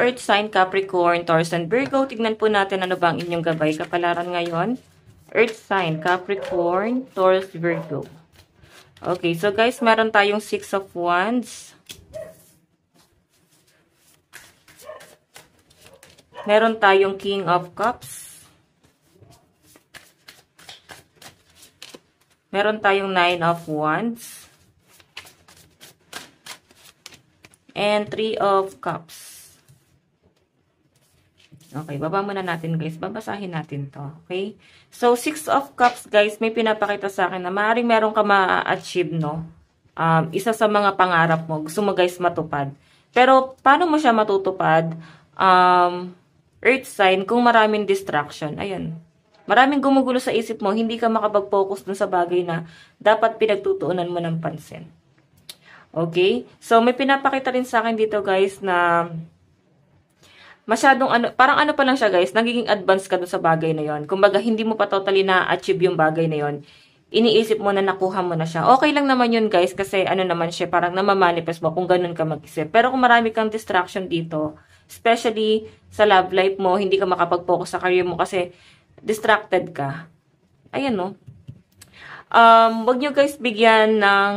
Earth sign, Capricorn, Taurus, and Virgo. Tignan po natin ano ba ang inyong gabay kapalaran ngayon. Earth sign, Capricorn, Taurus, Virgo. Okay, so guys, meron tayong 6 of Wands. Meron tayong King of Cups. Meron tayong 9 of Wands. And 3 of Cups. Okay, baba muna natin guys. Babasahin natin to. Okay? So, 6 of Cups guys, may pinapakita sa akin na maaaring meron ka ma-achieve, no? Isa sa mga pangarap mo. Gusto mo guys matupad. Pero, paano mo siya matutupad? Earth sign, kung maraming distraction. Ayun. Maraming gumugulo sa isip mo, hindi ka makapag-focus dun sa bagay na dapat pinagtutuunan mo ng pansin. Okay? So, may pinapakita rin sa akin dito guys na masyadong parang pa lang siya guys, nagiging advance ka dun sa bagay na yon. Kumbaga, hindi mo pa totally na-achieve yung bagay na yon. Iniisip mo na nakuha mo na siya. Okay lang naman yun guys, kasi naman siya, parang namamanifest mo kung ganun ka mag-isip. Pero kung marami kang distraction dito, especially sa love life mo, hindi ka makapag-focus sa career mo kasi distracted ka. Ayan no. Wag nyo guys bigyan ng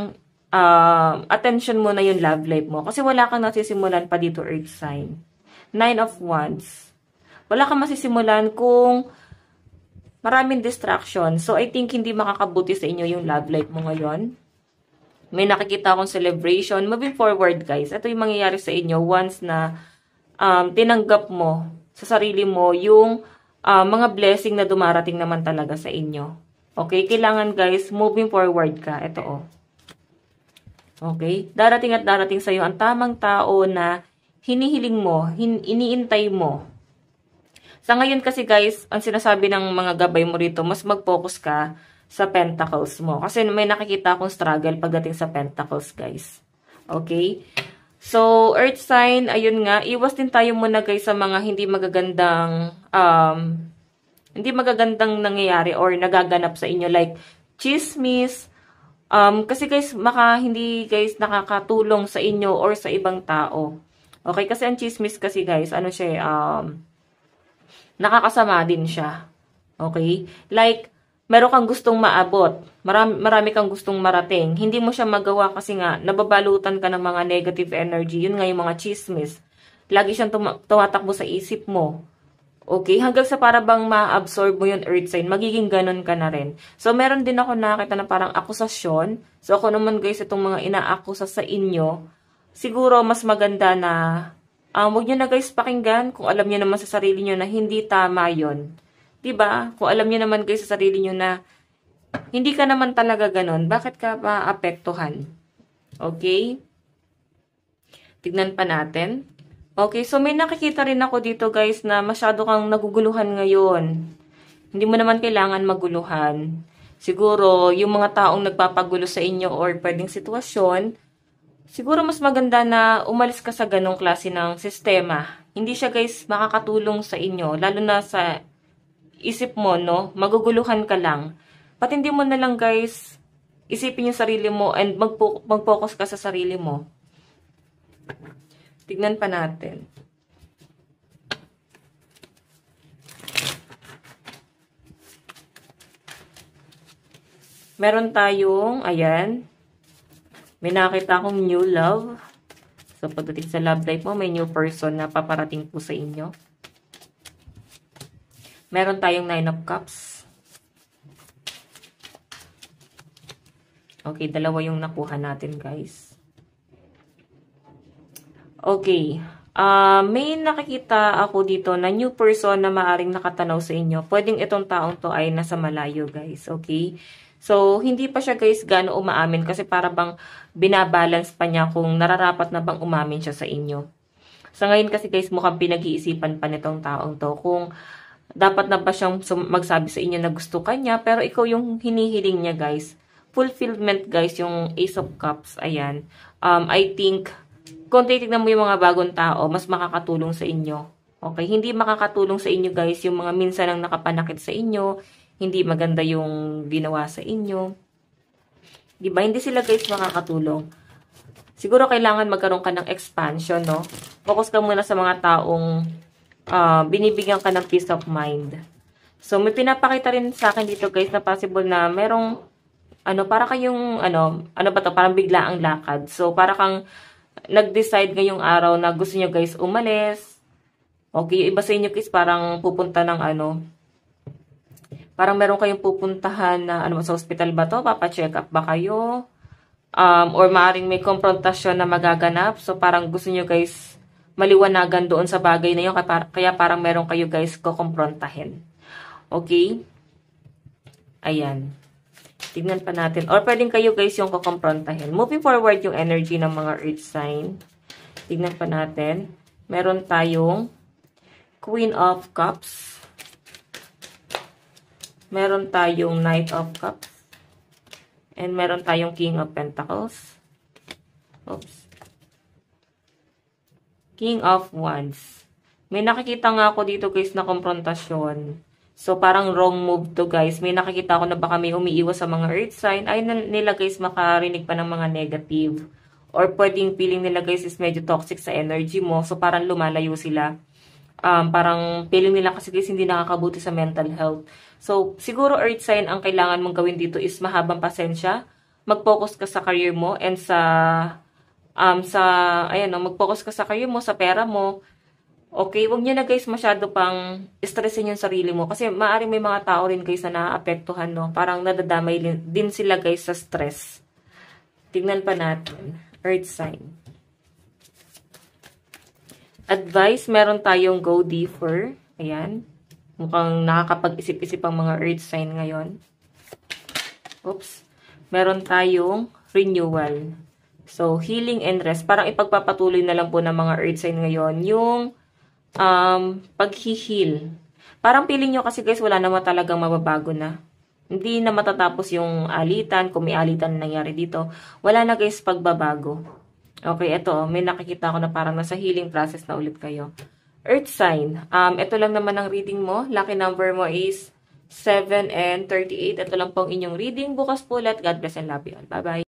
attention mo na yung love life mo. Kasi wala kang nasisimulan pa dito, Earth sign. 9 of Wands. Wala kang masisimulan kung maraming distraction. So, I think hindi makakabuti sa inyo yung love life mo ngayon. May nakikita akong celebration. Moving forward, guys. Ito yung mangyayari sa inyo once na tinanggap mo sa sarili mo yung mga blessing na dumarating naman talaga sa inyo. Okay? Kailangan, guys, moving forward ka. Ito, oh. Okay? Darating at darating sa iyo ang tamang tao na hinihiling mo, iniintay mo. Sa ngayon kasi guys, ang sinasabi ng mga gabay mo rito, mas mag-focus ka sa pentacles mo. Kasi may nakikita akong struggle pagdating sa pentacles guys. Okay? So, earth sign, ayun nga, iwas din tayo muna guys sa mga hindi magagandang nangyayari or nagaganap sa inyo like chismis. Kasi guys, hindi guys nakakatulong sa inyo or sa ibang tao. Okay, kasi ang chismis kasi guys, nakakasama din siya. Okay? Like, meron kang gustong maabot. Marami kang gustong marating. Hindi mo siya magawa kasi nga, nababalutan ka ng mga negative energy. Yun nga yung mga chismis. Lagi siyang tumatakbo sa isip mo. Okay? Hanggang sa para bang ma-absorb mo yung earth sign, magiging ganun ka na rin. So, meron din ako nakita na parang akusasyon. So, ako naman guys, itong mga inaakusa sa inyo, siguro mas maganda na huwag nyo na guys pakinggan kung alam nyo naman sa sarili nyo na hindi tama yon. Diba? Kung alam nyo naman guys sa sarili nyo na hindi ka naman talaga ganon, bakit ka pa apektuhan? Okay? Tignan pa natin. Okay, so may nakikita rin ako dito guys na masyado kang naguguluhan ngayon. Hindi mo naman kailangan maguluhan. Siguro yung mga taong nagpapagulo sa inyo or pwedeng sitwasyon, siguro mas maganda na umalis ka sa ganong klase ng sistema. Hindi siya guys makakatulong sa inyo. Lalo na sa isip mo, no? Maguguluhan ka lang. Patindi mo na lang guys, isipin yung sarili mo and mag-focus ka sa sarili mo. Tignan pa natin. Meron tayong, ayan, may nakita akong new love. So, pagdating sa love life mo, may new person na paparating po sa inyo. Meron tayong 9 of Cups. Okay, dalawa yung nakuha natin, guys. Okay. May nakikita ako dito na new person na maaring nakatanaw sa inyo. Pwedeng itong taong to ay nasa malayo, guys. Okay? So, hindi pa siya guys gaano umaamin kasi para bang binabalance pa niya kung nararapat na bang umamin siya sa inyo. Sa ngayon kasi guys mukhang pinag-iisipan pa nitong taong to kung dapat na ba siyang magsabi sa inyo na gusto kanya pero ikaw yung hinihiling niya guys. Fulfillment guys yung Ace of Cups. Ayan. I think kung titignan mo yung mga bagong tao mas makakatulong sa inyo. Okay? Hindi makakatulong sa inyo guys yung mga minsan ang nakapanakit sa inyo. Hindi maganda yung ginawa sa inyo. Diba? Hindi sila guys makakatulong. siguro kailangan magkaroon ka ng expansion, no? Focus ka muna sa mga taong binibigyan ka ng peace of mind. So, may pinapakita rin sa akin dito, guys, na possible na merong, para kayong, parang bigla ang lakad. So, para kang nag-decide ngayong araw na gusto nyo, guys, umalis. Okay, yung iba sa inyo, guys, parang pupunta ng, parang meron kayong pupuntahan na, sa hospital ba to? Papa-check up ba kayo? Or maaaring may konfrontasyon na magaganap. So, parang gusto nyo, guys, maliwanagan doon sa bagay na yun. Kaya parang meron kayo, guys, kukomprontahin. Okay? Ayan. Tignan pa natin. Or pwedeng kayo, guys, yung kukomprontahin. Moving forward yung energy ng mga earth sign. Tignan pa natin. Meron tayong Queen of Cups. Meron tayong Knight of Cups. And meron tayong King of Pentacles. Oops. King of Wands. May nakikita nga ako dito, guys, na konfrontasyon. So, parang wrong move to, guys. May nakikita ako na baka may umiiwas sa mga earth sign. Ay nila, guys, makarinig pa ng mga negative. Or pwedeng feeling nila, guys, is medyo toxic sa energy mo. So, parang lumalayo sila. Parang feeling nila kasi, guys, hindi nakakabuti sa mental health. So, siguro earth sign ang kailangan mong gawin dito is mahabang pasensya. Mag-focus ka sa career mo and mag-focus ka sa career mo, sa pera mo. Okay, huwag niyo na, guys, masyado pang stressin yung sarili mo. Kasi maaaring may mga tao rin, guys, na naaapektuhan, no? Parang nadadamay din sila, guys, sa stress. Tignan pa natin. Earth sign. Advice, meron tayong go deeper. Ayan. Mukhang nakakapag-isip-isip ang mga earth sign ngayon. Oops. Meron tayong renewal. So, healing and rest. Parang ipagpapatuloy na lang po ng mga earth sign ngayon yung pag-heal. Parang feeling nyo kasi, guys, wala naman talagang mababago na. Hindi na matatapos yung alitan. Kung may alitan na nangyari dito, wala na, guys, pagbabago. Okay, ito. May nakikita ko na parang nasa healing process na ulit kayo. Earth sign. Ito lang naman ang reading mo. Lucky number mo is 7 and 38. Ito lang pong inyong reading. Bukas po ulit. God bless and love you all. Bye-bye.